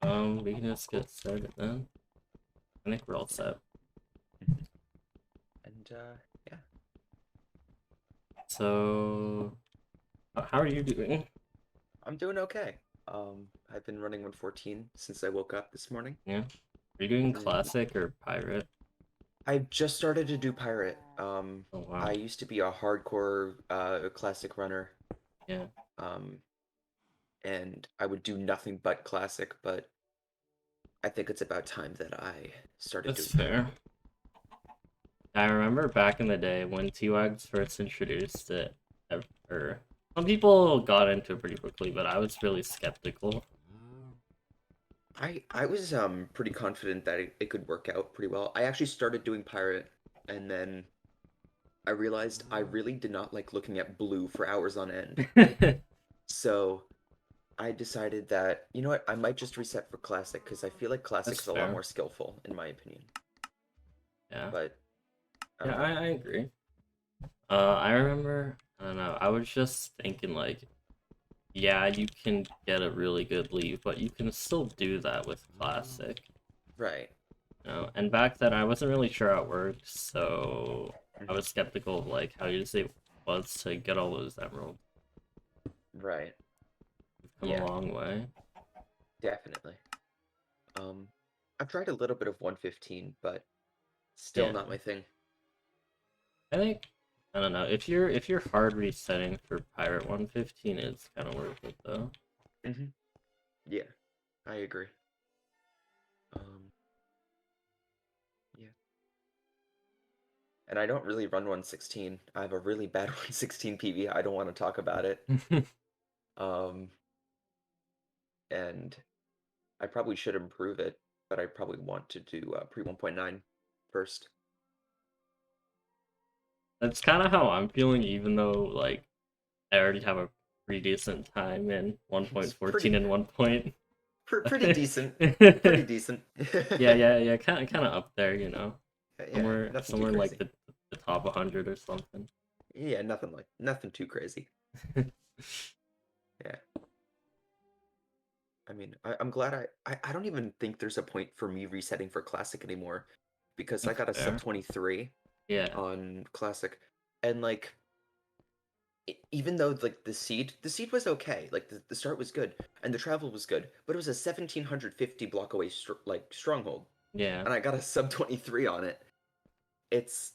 We can just get started then. I think we're all set. And yeah, So, how are you doing? I'm doing okay. I've been running 114 since I woke up this morning. Yeah. Are you doing Mm, classic or pirate? I just started to do pirate. Oh wow. I used to be a hardcore classic runner. Yeah, Um, and I would do nothing but classic, but I think it's about time that I started that's doing pirate. fair. I remember back in the day when T-Wags first introduced it, or some people got into it pretty quickly, but I was really skeptical. I was pretty confident that it could work out pretty well. I actually started doing pirate, and then I realized I really did not like looking at blue for hours on end. So I decided that, you know what, I might just reset for classic because I feel like classic That's is a lot fair. more skillful in my opinion. Yeah. But I Yeah, don't know. I agree. I remember, I don't know, I was just thinking like, yeah, you can get a really good leave, but you can still do that with classic. Right. And back then I wasn't really sure how it worked, so I Hmm. was skeptical of like how easy it was to get all those emeralds. Right. We've come a Yeah, long way. definitely. Um, I've tried a little bit of 115, but still Yeah, not my thing. I think I don't know if you're hard resetting for Pirate 115 is kind of worth it though. Hmm. Yeah, I agree. Um, yeah. And I don't really run 116. I have a really bad 116 PB. I don't want to talk about it. Um, and I probably should improve it, but I probably want to do pre 1.9 first. That's kind of how I'm feeling, even though like I already have a pretty decent time in It's 1.14 and 1 point. pretty decent. yeah, Pretty decent. yeah, kind of up there, you know, Yeah, somewhere nothing too somewhere in like crazy. the top 100 or something. Yeah, nothing too crazy. Yeah. I mean, I'm glad I don't even think there's a point for me resetting for classic anymore because I That's got a sub fair. 23 Yeah. on classic and like even though like the seed was okay, like the start was good and the travel was good, but it was a 1750 block away like stronghold Yeah. and I got a sub 23 on it. It's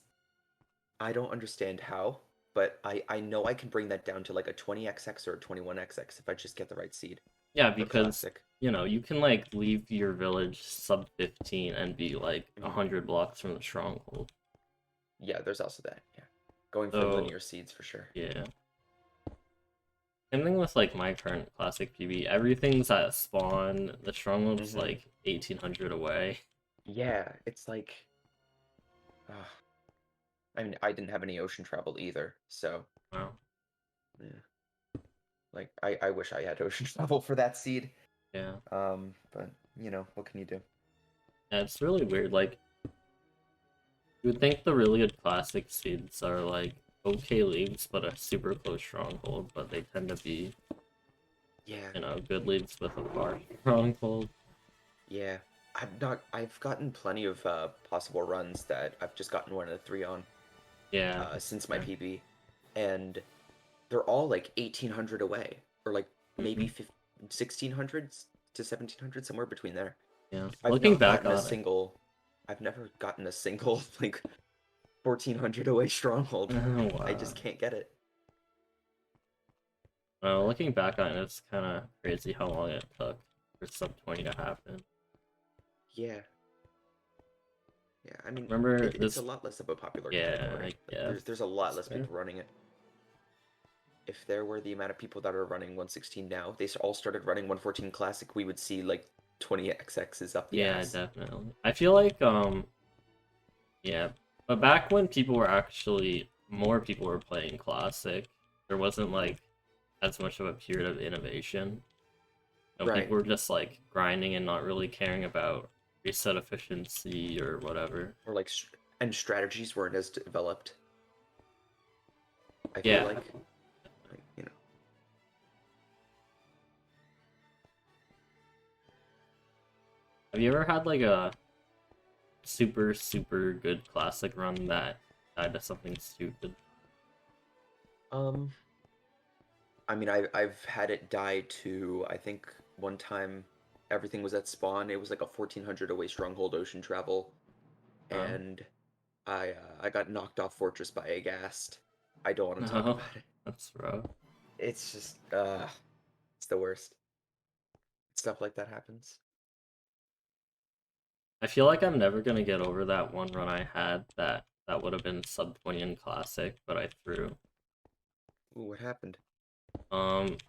I don't understand how, but I know I can bring that down to like a 20xx or a 21xx if I just get the right seed Yeah, for because classic. you can like leave your village sub 15 and be like Mhm. 100 blocks from the stronghold. Yeah, there's also that. Yeah, going for So, linear seeds for sure. yeah. Same thing with like my current classic PB. Everything's at spawn. The stronghold's Hmm. like 1800 away. Yeah, it's like, I mean, I didn't have any ocean travel either, so Wow. yeah, like I wish I had ocean travel for that seed. Yeah. But what can you do? Yeah, it's really weird. Like, you would think the really good classic seeds are like okay leagues, but a super close stronghold, but they tend to be, Yeah, good leagues with a far stronghold. yeah. I've gotten plenty of possible runs that I've just gotten 1 of 3 on Yeah, since my fair. PB, and they're all like 1800 away, or like Hmm. maybe 1600 to 1700, somewhere between there. Yeah. I've Looking not back gotten a on it. single, I've never gotten a single like 1400 away stronghold. Oh, I just wow. can't get it. Looking back on it, it's kind of crazy how long it took for sub 20 to happen. Yeah, yeah. I mean, Remember it's a this? lot less of a popular Yeah, I category. Like, guess. there's a lot That's less fair. people running it. If there were the amount of people that are running 116 now, they all started running 114 Classic, we would see like 20 XXs up the Yeah, ass. definitely. I feel like yeah, but back when people were actually more people were playing classic, there wasn't like as much of a period of innovation. Right. People were just like grinding and not really caring about reset efficiency or whatever. Or like, and strategies weren't as developed. I feel Yeah, like. Have you ever had like a super super good classic run that died to something stupid? Um, I mean, I've had it die to, I think one time everything was at spawn. It was like a 1400 away stronghold ocean travel, Oh, and I got knocked off fortress by a ghast. I don't want to talk no, about it. that's rough. It's just it's the worst. Stuff like that happens. I feel like I'm never gonna get over that one run I had that would have been sub 20 in classic, but I threw. Ooh, what happened?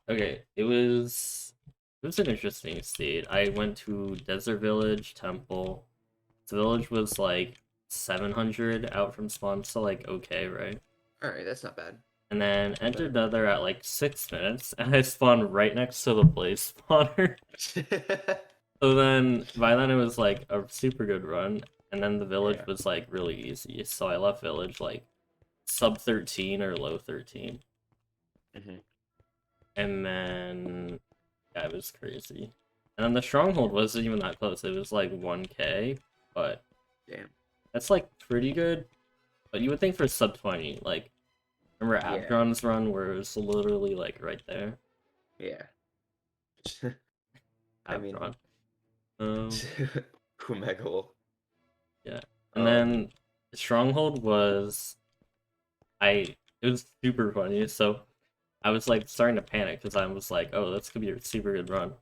Okay, it was an interesting state. I went to Desert Village Temple. The village was like 700 out from spawn, so like okay, right? All right, that's not bad. And then entered Better. Nether at like 6 minutes, and I spawned right next to the blaze spawner. So then by then it was like a super good run, and then the village Yeah. was like really easy. So I left village like sub 13 or low 13. Hmm. And then yeah, it was crazy. And then the stronghold wasn't even that close. It was like 1k, but Damn. that's like pretty good. But you would think for sub 20, like remember Yeah. Abdron's run where it was literally like right there? Yeah. I mean, Abdron. Um Kumegal. yeah. And Um. then Stronghold was it was super funny. So I was like starting to panic because I was like, oh, that's gonna be a super good run.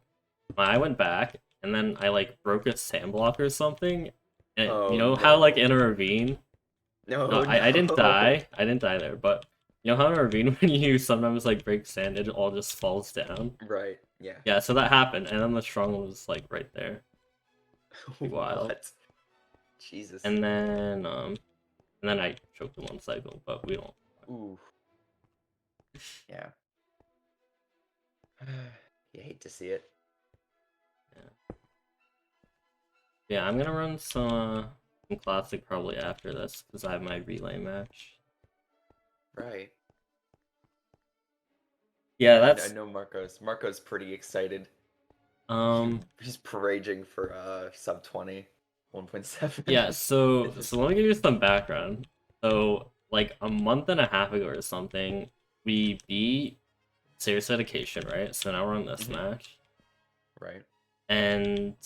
I went back and then I like broke a sand block or something. And you Oh know how like in no. a ravine? No, No, I didn't no. die. I didn't die there, but you know how in a ravine when you sometimes like break sand, it all just falls down. Right. Yeah. Yeah, so that happened, and then the strong was like right there. Pretty wild. What? Jesus. And then I choked in one cycle, but we don't. Ooh. Yeah. You hate to see it. Yeah, yeah, I'm gonna run some classic probably after this because I have my relay match. Right. Yeah, Yeah, I that's know Marco's. Marco's pretty excited. um He's raging for sub 20, 1.7. yeah. So let me give you some background. So like a month and a half ago or something, we beat Serious Dedication, right? So now we're on this Hmm. match, Right. and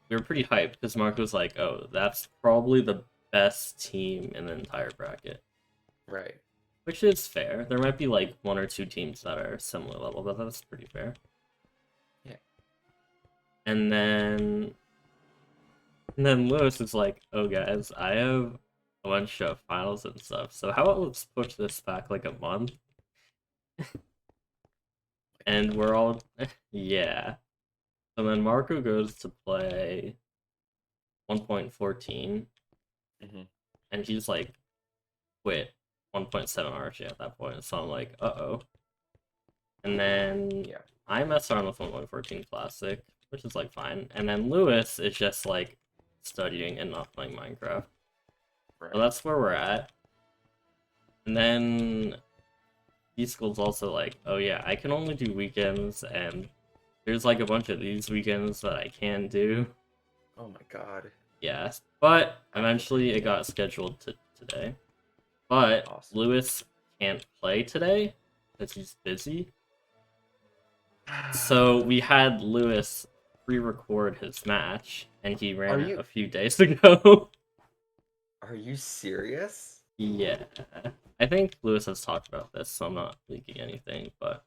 we were pretty hyped because Mark was like, "Oh, that's probably the best team in the entire bracket," Right. which is fair. There might be like one or two teams that are similar level, but that's pretty fair. Yeah. And then Lewis is like, "Oh, guys, I have a bunch of finals and stuff. So how about let's push this back like a month?" And we're all, yeah. So then Marco goes to play 1.14, Hmm. and he's like, quit 1.7 RG at that point. So I'm like, uh-oh. And then Yeah. I mess around with 1.14 Classic, which is like fine. And then Lewis is just like studying and not playing Minecraft. So Right. that's where we're at. And then D-School's also like, oh yeah, I can only do weekends, and there's like a bunch of these weekends that I can do. Oh my God. Yes, but eventually it Yeah. got scheduled to today. But Awesome. Lewis can't play today because he's busy. So we had Lewis pre-record his match, and he Are ran it you a few days ago. are you serious? Yeah, I think Lewis has talked about this, so I'm not leaking anything. But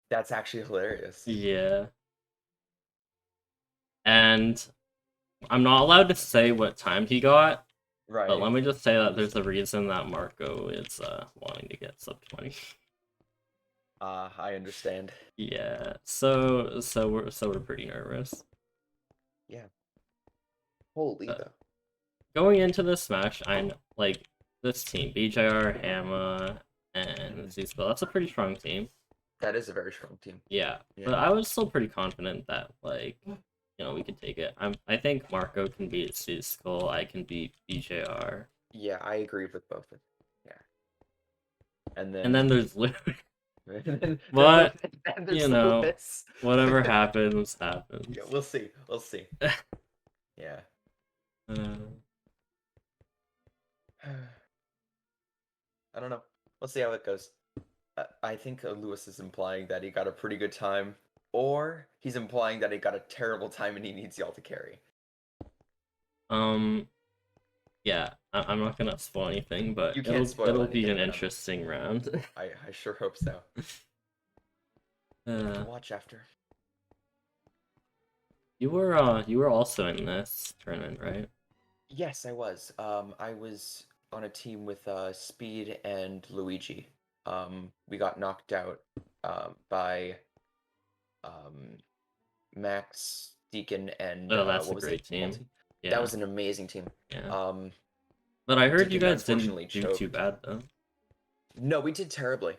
That's actually hilarious. yeah, and I'm not allowed to say what time he got, but Right. let me just say that there's a Understood. reason that Marco is wanting to get sub 20. I understand. Yeah, so we're pretty nervous. Yeah. Holy Uh, though. Going into this match, I'm like this team, BJR, Hamma, and Mhm. Zsco. That's a pretty strong team. That is a very strong team. Yeah, Yeah. but I was still pretty confident that like we could take it. I think Marco can beat Zsco. I can beat BJR. Yeah, I agree with both of. Yeah. And And then then there's Lewis. But then you there's know, Lewis. whatever happens, Yeah, happens. we'll see. We'll see. Yeah. Uh, I don't know. We'll see how it goes. I think Lewis is implying that he got a pretty good time, or he's implying that he got a terrible time and he needs y'all to carry. um, yeah, I'm not gonna spoil anything, but You can't it'll spoil be anything, an but interesting round. I sure hope so. We'll have to uh, watch after. you were also in this tournament, right? Yes, I was. I was on a team with Speed and Luigi. We got knocked out by um, Max, Deacon, and Oh, that's a what was the great small team. team? That Yeah, was an amazing team. yeah. Um, But I heard you Deacon guys didn't unfortunately do too choked. bad though. No, we did terribly.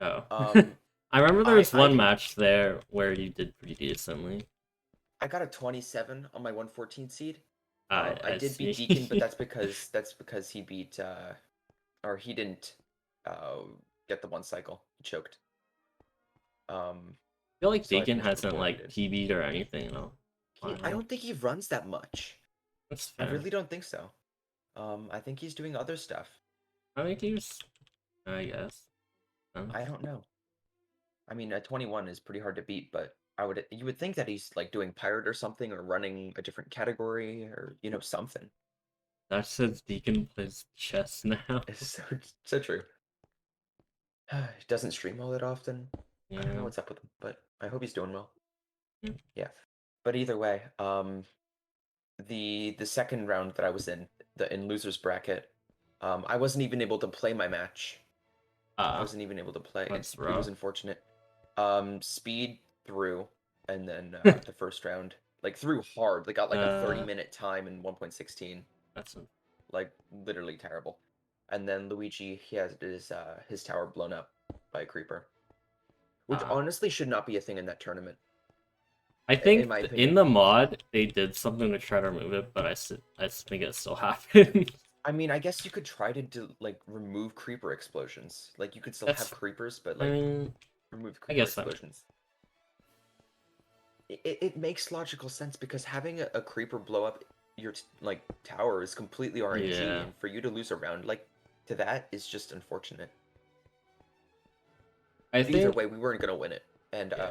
Oh. Um, I remember there I was I one didn't. match there where you did pretty decently. I got a 27 on my 114 seed. I I did beat Deacon, but see. that's because he beat or he didn't uh get the one cycle. He choked. Um, I feel like so I Deacon finished hasn't before he like did. PB'd or anything though. I Wow. don't think he runs that much. That's I fair. really don't think so. I think he's doing other stuff. I think he's I guess. I don't know. I mean, a 21 is pretty hard to beat, but you would think that he's like doing pirate or something or running a different category or something. That says Deacon plays chess now. It's so true. He doesn't stream all that often. I don't know Yeah. what's up with him, but I hope he's doing well. Yeah. Yeah. But either way, the second round that I was in, the in losers bracket, I wasn't even able to play my match. I Ah, wasn't even able to play. that's It was rough. unfortunate. Speed through, and then the first round, like threw hard. They got like a 30-minute time in 1.16, that's like literally terrible. And then Luigi, he has his tower blown up by a creeper, which ah. honestly should not be a thing in that tournament, I in think my in opinion. the mod they did something to try to remove it, but I think it still happened. I mean, I guess you could try to like remove creeper explosions. Like you could still have That's creepers, but I like mean remove I creeper guess that explosions. It makes logical sense because having a creeper blow up your like tower is completely RNG, yeah. and for you to lose a round like to that is just unfortunate. I But either think way, we weren't gonna win it, and yeah.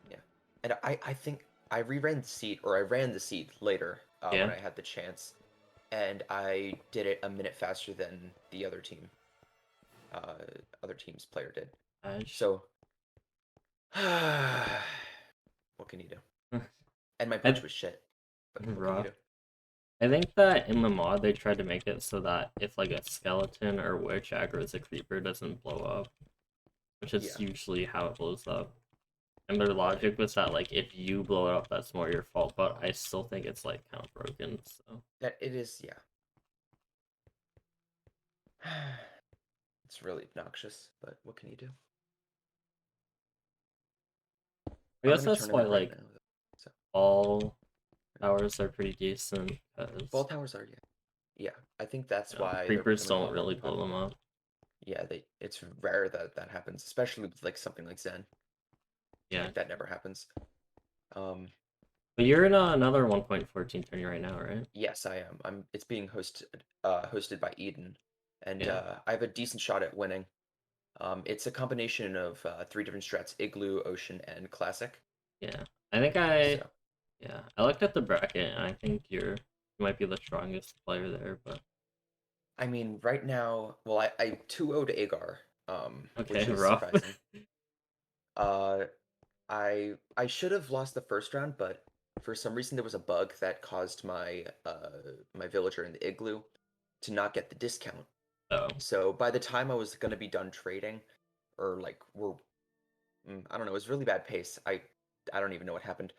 yeah, and I think I reran the seed or I ran the seed later when Yeah. I had the chance, and I did it a minute faster than the uh, other team's player did. Ash. So, what can you do? And my I punch was shit, but what can you rough. do? I think that in the mod they tried to make it so that if like a skeleton or witch aggro's a creeper, it doesn't blow up, which is Yeah, usually how it blows up. And their right. logic was that like if you blow it up, that's more your fault. But I still think it's like kind of broken. So That it is, yeah. It's really obnoxious, but what can you do? I I'm guess in a that's why tournament right like now, though. So all towers are pretty decent ball because towers are, yeah. Yeah, I think that's you know why they're creepers becoming don't really really blow them popular. up. Yeah, it's rare that that happens, especially with like something like Zen. Yeah, Like that never happens. Um, but you're in another 1.14 tourney right now, right? yes, I am. It's being hosted by Eden, and Yeah, I have a decent shot at winning. It's a combination of three different strats: Igloo, Ocean, and Classic. yeah. I think So, yeah I looked at the bracket and I think you might be the strongest player there, but I mean, right now, well, I 2-0'd Agar, okay, which is rough. surprising. Uh, I should have lost the first round, but for some reason there was a bug that caused my villager in the igloo to not get the discount. Oh, So by the time I was gonna be done trading, or like I don't know, it was really bad pace. I don't even know what happened.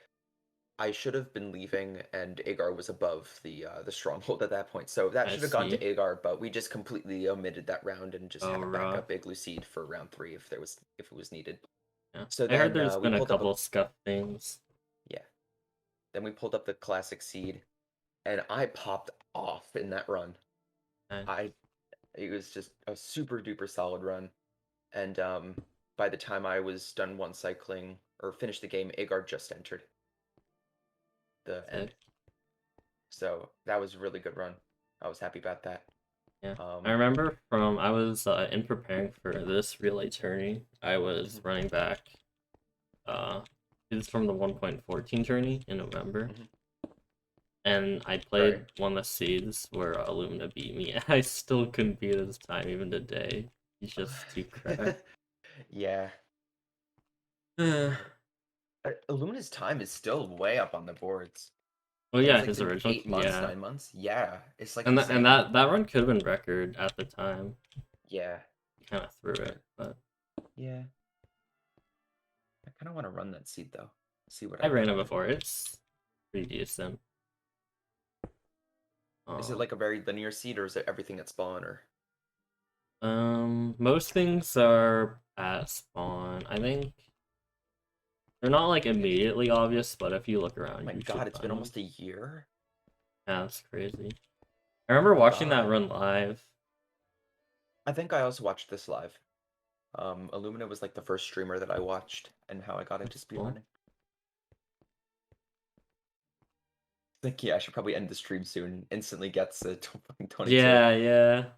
I should have been leaving, and Agar was above the stronghold at that point. So that I should have gone to see. Agar, but we just completely omitted that round and just Oh, had a rough. backup igloo seed for round three if it was needed. Yeah, So I heard then there's we been a pulled up a couple scuff things. yeah. Then we pulled up the classic seed, and I popped off in that run. I I It was just a super duper solid run, and by the time I was done one cycling or finished the game, Agar just entered the end. So that was a really good run. I was happy about that. Yeah. I remember I was in preparing for this relay tourney, I was running back. It was from the 1.14 tourney in November. And I played Right. one of the seeds where Illumina beat me, and I still couldn't beat his time even today. He's just too cracked. Yeah. Illumina's time is still way up on the boards. Oh And yeah, it's like his been original, 8 months, yeah. 9 months. Yeah, it's like And insane. that run could have been record at the time. Yeah. He kind of threw it, but Yeah. I kind of want to run that seed though. See what I I ran get it on it. before. It's pretty decent. Is it like a very linear seed, or is it everything at spawn, or? Most things are at spawn. I think they're not like immediately obvious, but if you look Oh around, my you should god, it's been find them. almost a year. Yeah, that's crazy. I remember Oh my watching that god. run live. I think I also watched this live. Illumina was like the first streamer that I watched, and how I got into That's cool. speedrunning. Like, yeah, I should probably end the stream soon. Instantly gets 22. Yeah, yeah.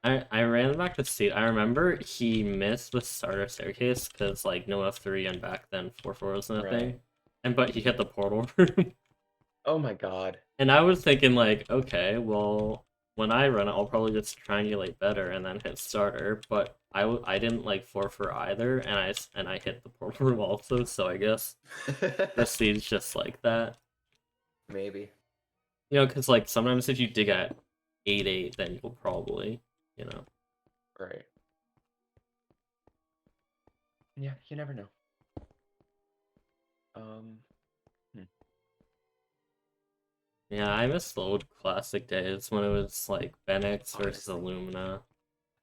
I ran back to seat. I remember he missed the starter staircase because like no F3 and back then 4-4 wasn't a Right. thing. And but he hit the portal room. Oh my god. And I was thinking like, okay, well when I run it I'll probably just triangulate better and then hit starter, but I didn't like 4-4 either and I hit the portal room also, so I guess the seed's just like that. Maybe. You know, because like sometimes if you dig at 8-8 then you'll probably, you know. Right. Yeah, you never know. Hmm. Yeah, I miss the old classic days when it was like Benix versus Honestly. Illumina.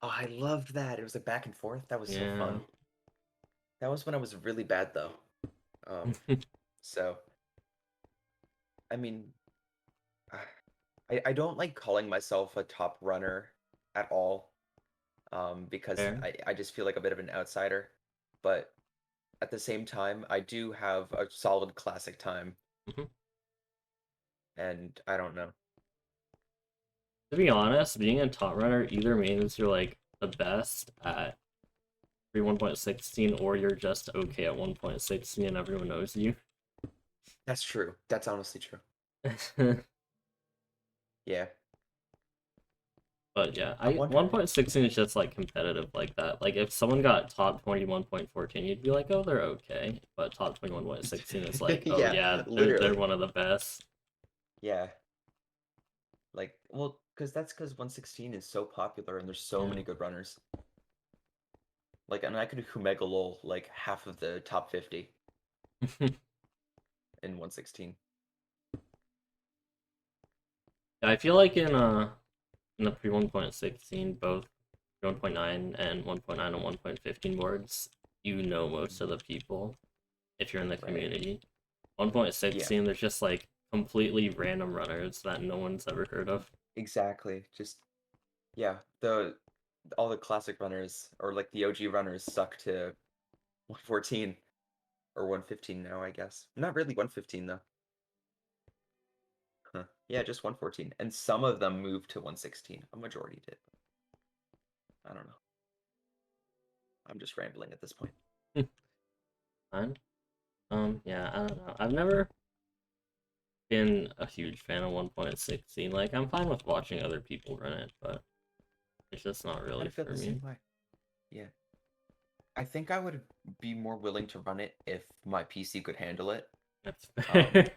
Oh, I loved that. It was like back and forth. That was so Yeah. fun. That was when I was really bad though. Um, so I mean, I don't like calling myself a top runner at all. Because Fair. I just feel like a bit of an outsider. But at the same time, I do have a solid classic time, Mhm. and I don't know. To be honest, being a top runner either means you're like the best at 1.16 or you're just okay at 1.16 and everyone knows you. That's true. That's honestly true. Yeah. But yeah, I I wonder. 1.16 is just like competitive like that. Like if someone got top 21.14, you'd be like, oh, they're okay. But top 21.16 is like, oh Yeah, yeah, they're literally. one of the best. Yeah. Like, well, because 116 is so popular and there's so Yeah. many good runners. Like, and I could Humegalol like half of the top 50 in 116. I feel like in the pre 1.16, both 1.9 and 1.9 and 1.15 boards, you know most of the people if you're in the Right. community. Yeah, 1.16, there's just like completely random runners that no one's ever heard of. exactly. Just yeah, the all the classic runners or like the OG runners suck to 114 or 115 now, I guess. Not really 115 though. Huh. Yeah, just 114. And some of them moved to 116. A majority did. I don't know. I'm just rambling at this point. Fine. Yeah, I don't know. I've never been a huge fan of 1.16. Like, I'm fine with watching other people run it, but it's just not I kind really of feel for the me. same way. Yeah. I think I would be more willing to run it if my PC could handle it. That's Um, fair.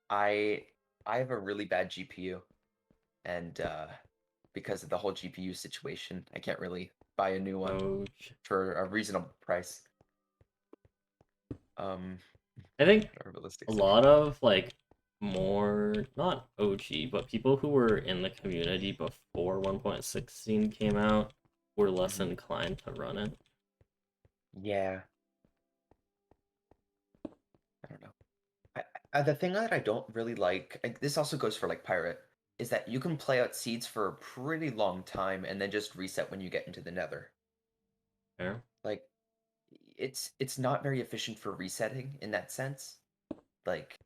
I I have a really bad GPU, and because of the whole GPU situation, I can't really buy a new one Ouch. for a reasonable price. Um, I think a realistic a situation. lot of like more not OG, but people who were in the community before 1.16 came out were less Mhm. inclined to run it. Yeah, I don't know. The thing that I don't really like, and this also goes for like Pirate, is that you can play out seeds for a pretty long time and then just reset when you get into the Nether. Fair. Like, it's not very efficient for resetting in that sense. Like,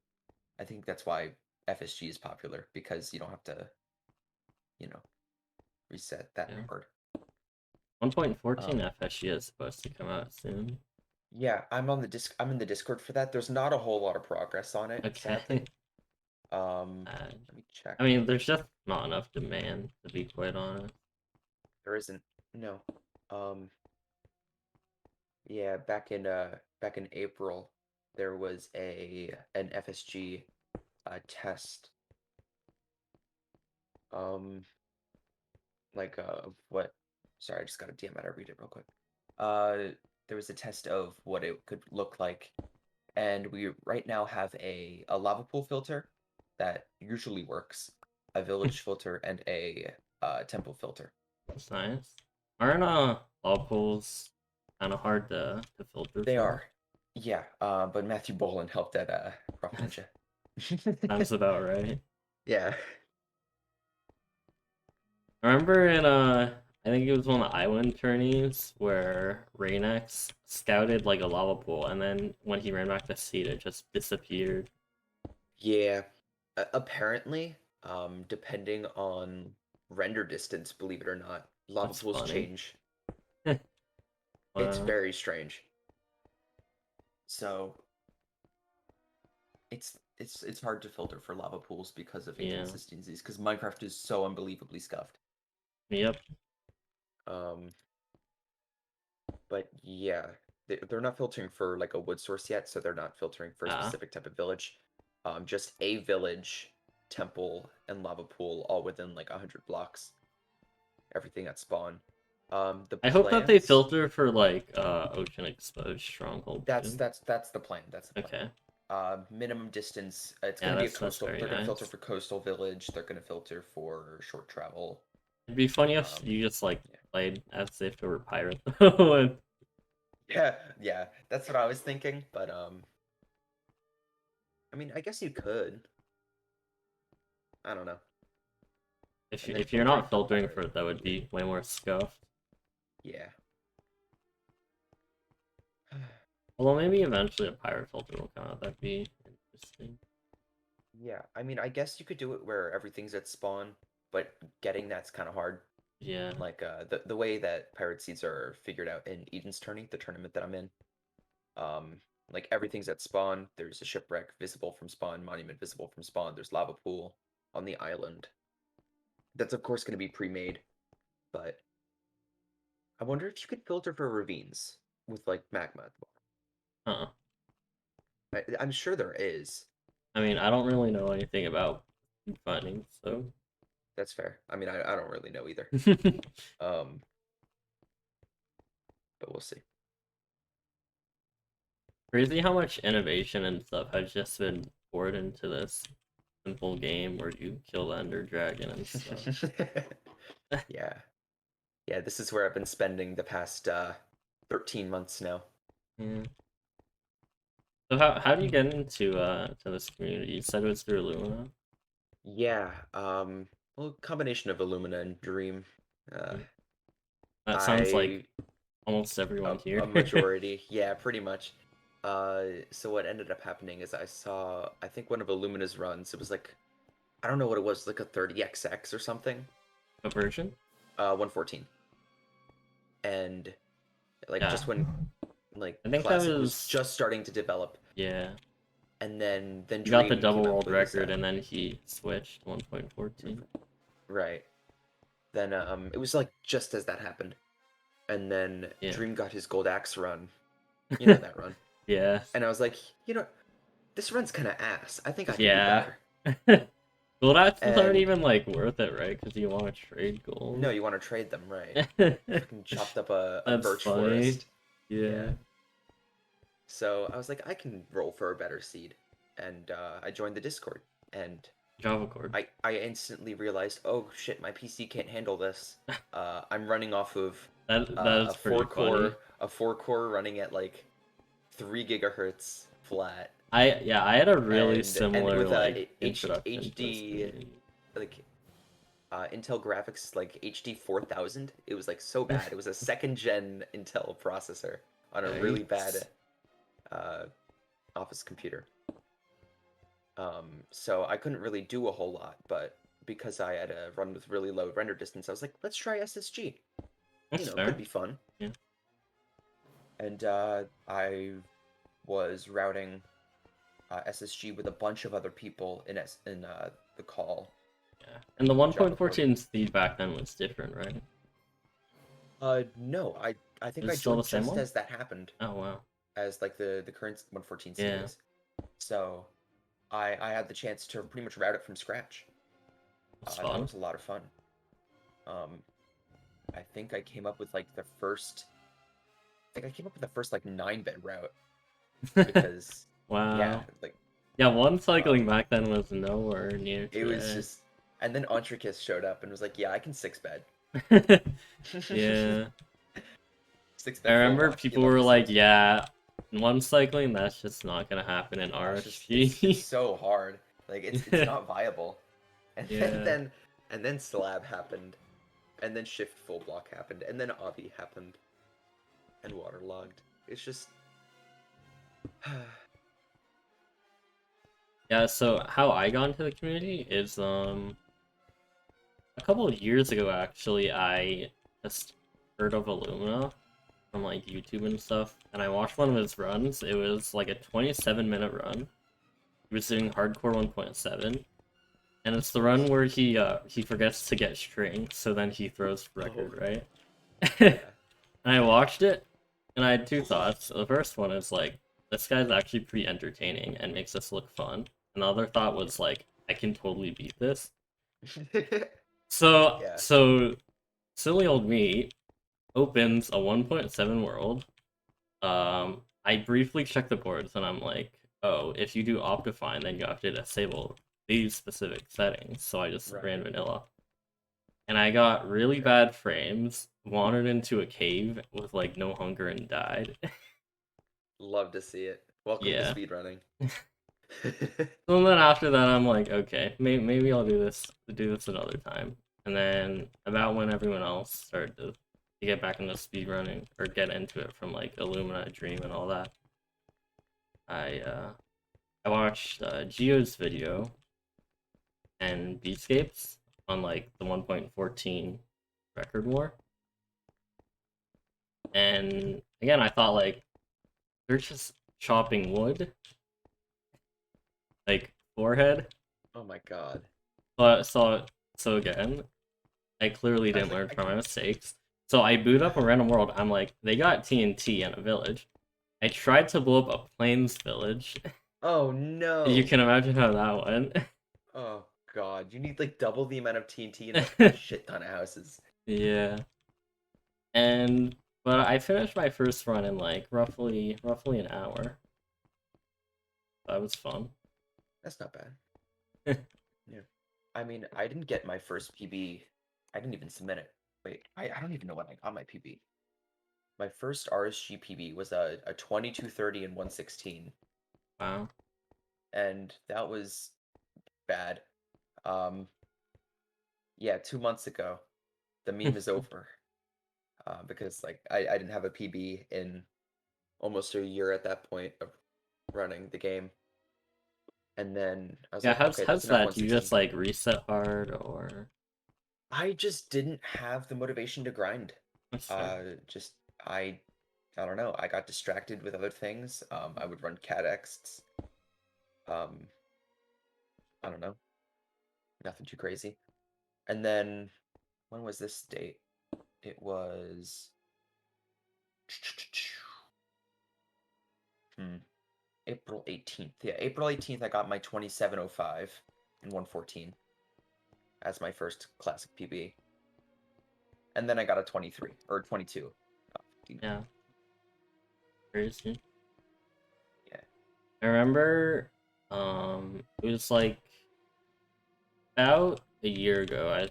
I think that's why FSG is popular, because you don't have to, you know, reset that Yeah. hard. 1.14 Um, FSG is supposed to come out soon. yeah, I'm in the Discord for that. There's not a whole lot of progress on it, Okay. sadly. Um, Uh, let me check. I mean, there's just not enough demand, to be quite honest. There isn't. No. Um, yeah, back in April, there was an FSG test. Um, like of what? Sorry, I just got a DM out. I'll read it real quick. Uh, there was a test of what it could look like, and we right now have a lava pool filter that usually works, a village filter, and a temple filter. That's nice. Aren't lava pools kind of hard to filter They for? are, yeah. But Matthew Boland helped at Rough Ninja. Sounds about right. Yeah. I remember in I think it was one of the island tourneys where Raynex scouted like a lava pool, and then when he ran back to see it, it just disappeared. Yeah. Apparently, depending on render distance, believe it or not, lava That's pools funny. change. It's Wow. very strange. So it's hard to filter for lava pools because of Yeah. inconsistencies, because Minecraft is so unbelievably scuffed. Yep. Um, but yeah, they're not filtering for like a wood source yet, so they're not filtering for a Ah. specific type of village. Just a village, temple, and lava pool all within like 100 blocks. Everything at spawn. The I hope that they plants. filter for like ocean exposed stronghold That's too. that's the plan. That's the plan. Okay. Minimum distance. It's Yeah, going to be a that's coastal. very They're going to filter nice. for coastal village. They're going to filter for short travel. It'd be funny if Um, you just like yeah. played as if it were pirate though. And Yeah, yeah, that's what I was thinking. But I mean, I guess you could. I don't know. And then if you're filtering not for filtering for pirate it, that would be would weird. be way more scuffed. Yeah. Although maybe eventually a pirate filter will come out. That'd be interesting. Yeah, I mean, I guess you could do it where everything's at spawn, but getting that's kind of hard. Yeah. Like the way that pirate seeds are figured out in Eden's tourney, the tournament that I'm in. Um, like everything's at spawn. There's a shipwreck visible from spawn, monument visible from spawn. There's lava pool on the island. That's of course going to be pre-made, but I wonder if you could filter for ravines with like magma at the Huh. bottom. I'm sure there is. I mean, I don't really know anything about finding, so That's fair. I mean, I don't really know either. Um, but we'll see. crazy how much innovation and stuff has just been poured into this simple game where you kill the Ender Dragon and stuff. Yeah. Yeah, this is where I've been spending the past 13 months now. Yeah. So how do you get into to this community? You said it was through Illumina. Yeah, well, combination of Illumina and Dream. Uh, Mm. That sounds like I almost everyone here. a majority, yeah, pretty much. So what ended up happening is I think one of Illumina's runs. It was like I don't know what it was, like a 30XX or something. A version? 114, and like Yeah. just when like I think that Classic was was just starting to develop, yeah. and then He got the Dream double came out world with his record and then he switched 1.14. right. Then it was like just as that happened, and then Yeah. Dream got his gold axe run. You know that run. Yeah. And I was like, you know, this run's kind of ass. I think I can do Yeah. better. Gold axes aren't And even like worth it, right? Because you want to trade no, gold. you want to trade them, right? Fucking chopped up a That's birch funny. forest. Yeah. Yeah. So I was like, I can roll for a better seed. And I joined the Discord. And Java cord. I instantly realized, oh shit, my PC can't handle this. I'm running off of That is pretty funny. a 4 core running at like 3 GHz flat. I had a really And similar with like a introduction to this HD community. like Intel graphics like HD 4000. It was like so bad. It was a second gen Intel processor on a really bad Yikes. uh, office computer. So I couldn't really do a whole lot, but because I had a run with really low render distance, I was like, let's try SSG. That's Could fair. be fun. Yeah. And I was routing SSG with a bunch of other people in the call. Yeah. And the Java code. 1.14 speed back then was different, right? No, I think Is I it still the joined same just one? as that happened, Oh wow. as like the current 114 speed Yeah. is. So I had the chance to pretty much route it from scratch. That's That fun. was a lot of fun. Um, I think I came up with like the first. I think I came up with the first like 9-bit route because, yeah, Wow. like Yeah, one cycling um, back then was nowhere near it was today. just. And then Entrecus showed up and was like, "Yeah, I can 6-bed." Yeah. I 6-bed full remember block. He people loved were to see like, it. yeah, one cycling, that's just not gonna happen in It's RSG. so hard. Like it's not viable. And then Yeah. then and then slab happened, and then shift full block happened, and then obby happened, and waterlogged. It's just Yeah, so how I got into the community is a couple of years ago actually I just heard of Illumina from like YouTube and stuff, and I watched one of his runs. It was like a 27-minute run. He was doing hardcore 1.7, and it's the run nice. where he forgets to get string, so then he throws Oh record, right? And yeah. I watched it, and I had two thoughts. The first one is like, this guy's actually pretty entertaining and makes this look fun. And the other thought was like, I can totally beat this. So Yeah. so silly old me opens a 1.7 world. I briefly check the boards and I'm like, oh, if you do Optifine, then you have to disable these specific settings. So I just ran Right. vanilla. And I got really Okay. bad frames, wandered into a cave with like no hunger and died. Love to see it. Welcome to Yeah. speedrunning. So then after that, I'm like, okay, maybe I'll do this another time. And then about when everyone else started to get back into speedrunning or get into it from like Illumina Dream and all that, I watched Geo's video and Beatscapes on like the 1.14 record war. And again, I thought like they're just chopping wood, like forehead. Oh my god. But so again, I clearly I was didn't like, learn I from my can. mistakes. So I boot up a random world. I'm like, they got TNT in a village. I tried to blow up a plains village. Oh You no. can imagine how that went. Oh god. You need like double the amount of TNT and like a shit ton of houses. Yeah. And but I finished my first run in like roughly an hour. That was fun. That's not bad. Yeah. I mean, I didn't get my first PB. I didn't even submit it. Wait, I don't even know when I got my PB. My first RSG PB was a 2230 and 116, Wow. and that was bad. Um, yeah, 2 months ago, the meme is over. Because like I didn't have a PB in almost a year at that point of running the game, and then I was Yeah, like, how's okay, that's how's enough that? Do you 116. just like reset hard or I just didn't have the motivation to grind. what's fair? Just I I don't know. I got distracted with other things. I would run CADX. Um, I don't know, nothing too crazy. And then when was this date? It was hmm, April 18th. Yeah, April 18th I got my 2705 and 114 as my first classic PB. And then I got a 23 or 22. Yeah, crazy. Yeah. I remember it was like about a year ago.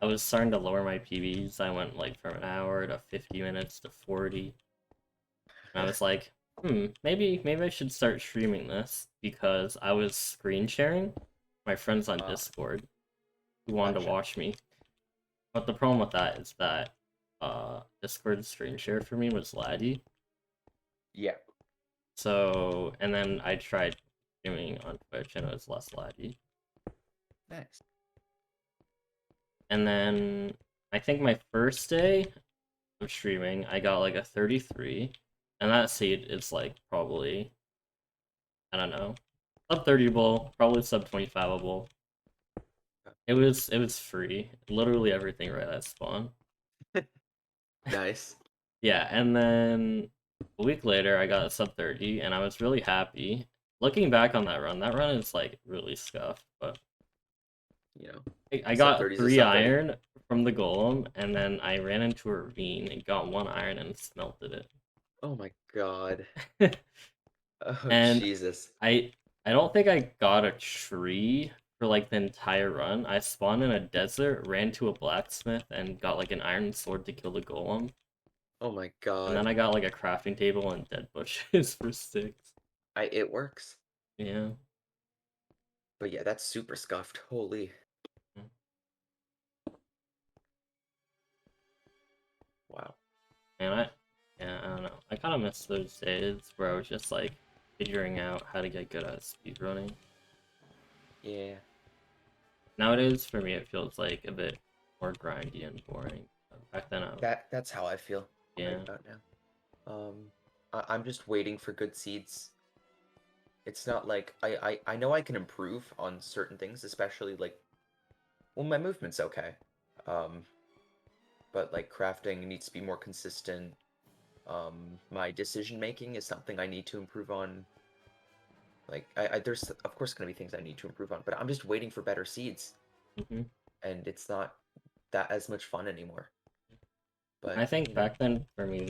I was starting to lower my PBs. I went like from an hour to 50 minutes to 40. And I was like, maybe I should start streaming this because I was screen sharing my friends on uh, Discord who wanted to Gotcha. watch me. But the problem with that is that Discord screen share for me was laggy. Yeah. So, and then I tried streaming on Twitch and it was less laggy. Nice. And then I think my first day of streaming, I got like a 33, and that seed is like probably, I don't know, sub 30able, probably sub 25able. It was free, literally everything right at spawn. Nice. Yeah, and then a week later I got a sub 30, and I was really happy. Looking back on that run is like really scuffed, but You know, I sub got 30 is a 3 sub 30. iron from the golem, and then I ran into a ravine and got 1 iron and smelted Oh my god. it. Oh And Jesus. I I don't think I got a tree for like the entire run. I spawned in a desert, ran to a blacksmith, and got like an iron sword to kill the golem. Oh my And then god. I got like a crafting table and dead bushes for sticks. It works. Yeah. But yeah, that's super scuffed. Holy. Wow. And I don't know. I kind of miss those days where I was just like figuring out how to get good at speedrunning. Yeah. Nowadays, for me, it feels like a bit more grindy and boring. Back then, That's how I feel right yeah. about now. I'm just waiting for good seeds. It's not like I know I can improve on certain things, especially like, well, my movement's okay. Um, but like crafting needs to be more consistent. My decision making is something I need to improve on. Like there's of course gonna be things I need to improve on, but I'm just waiting for better seeds, hmm and it's not that as much fun anymore. I But think back then for me,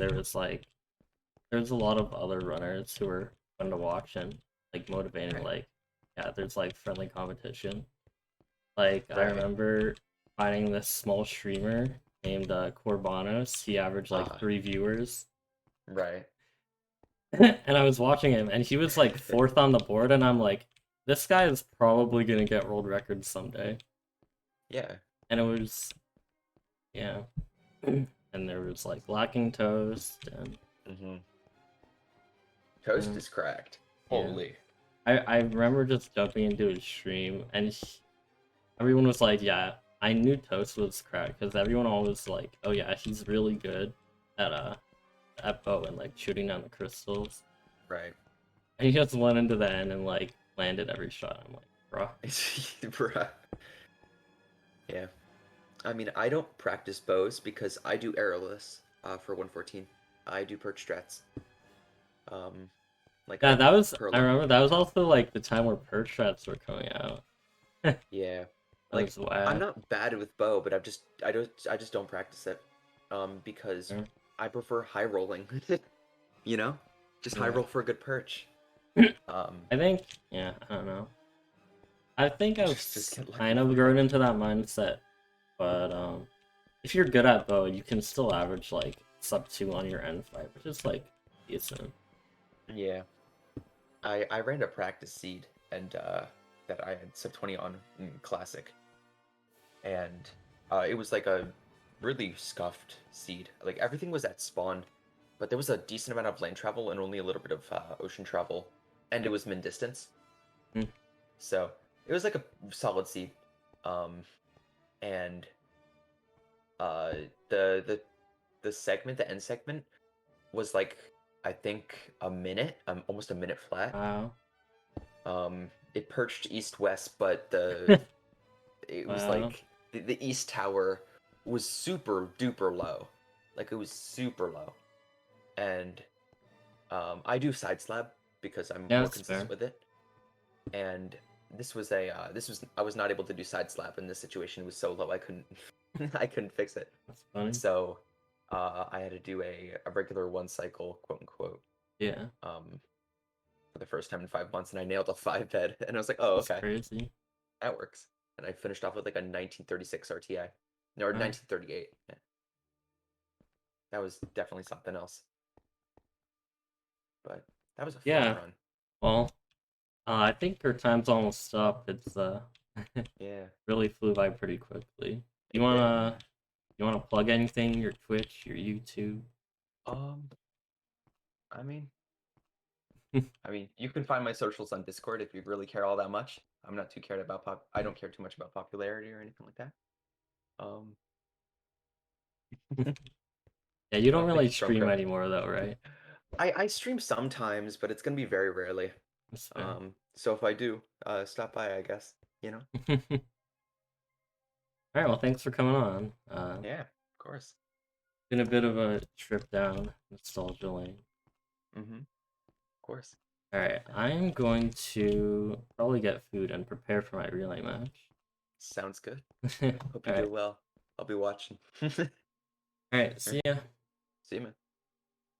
there's a lot of other runners who were fun to watch and like motivating. right, Like, yeah, there's like friendly competition. Like I right. remember finding this small streamer named Corbanos. He averaged like Ah, 3 viewers, right. and I was watching him, and he was like fourth on the board, and I'm like, this guy is probably gonna get world records someday. Yeah. And it was, yeah, and there was like lacking toast, and Mm-hmm. Toast uh, is cracked. yeah. Holy. I remember just jumping into his stream, and everyone was like, "Yeah, I knew Toast was cracked," because everyone always like, "Oh yeah, he's really good at bow and like shooting down the crystals." Right. And he just went into the end and like landed every shot. I'm like, "Bro, Bruh. Yeah. I mean, I don't practice bows because I do arrowless for 114. I do perch strats. Um, like yeah." I That was I curl up. remember that was also like the time where perch shots were coming out. That Yeah. Like was I'm whack. not bad with bow, but I just don't practice it. Because I prefer high rolling. You know? Just high Yeah. roll for a good perch. Um, I think, yeah, I don't know. I think I've just get lucky kind for of a grown bit. into that mindset, but if you're good at bow, you can still average like sub 2 on your end fight, which is like decent. Yeah. I ran a practice seed and that I had sub 20 on in classic. And it was like a really scuffed seed. Like everything was at spawn, but there was a decent amount of land travel and only a little bit of ocean travel, and it was min distance. Hmm. So it was like a solid seed. Um, and uh, the the the segment, the end segment, was like I think a minute, almost a minute flat. Wow, It perched east west, but the it was wow, like the east tower was super duper low, like it was super low, and I do side slab because I'm yeah, more that's consistent fair. with it, and this was I was not able to do side slab in this situation. It was so low I couldn't I couldn't fix it, That's funny. so I had to do a regular one cycle, quote unquote, Yeah, um, for the first time in 5 months, and I nailed a 5 bed, and I was like, oh that's okay, crazy. that works. And I finished off with like a 1936 RTI. No, or Wow. 1938. Yeah. That was definitely something else. But that was a fun Yeah. run. Well, I think our time's almost up. It's Yeah. Really flew by pretty quickly. You It did. wanna you wanna plug anything? Your Twitch, your YouTube? Um, I mean, you can find my socials on Discord if you really care all that much. I'm not too cared about I don't care too much about popularity or anything like that. Um, Yeah, you don't oh, thank really you, stream Stormcrow. anymore though, right? I stream sometimes, but it's gonna be very rarely. That's fair. So if I do, stop by, I guess. You know? All right, well, thanks for coming on. Yeah, of course. Been a bit of a trip down nostalgia lane. Mm-hmm. Of course. All right, Yeah. I'm going to probably get food and prepare for my relay match. Sounds good. All Hope you do right, well. I'll be watching. all right, All right. see ya. See you, man.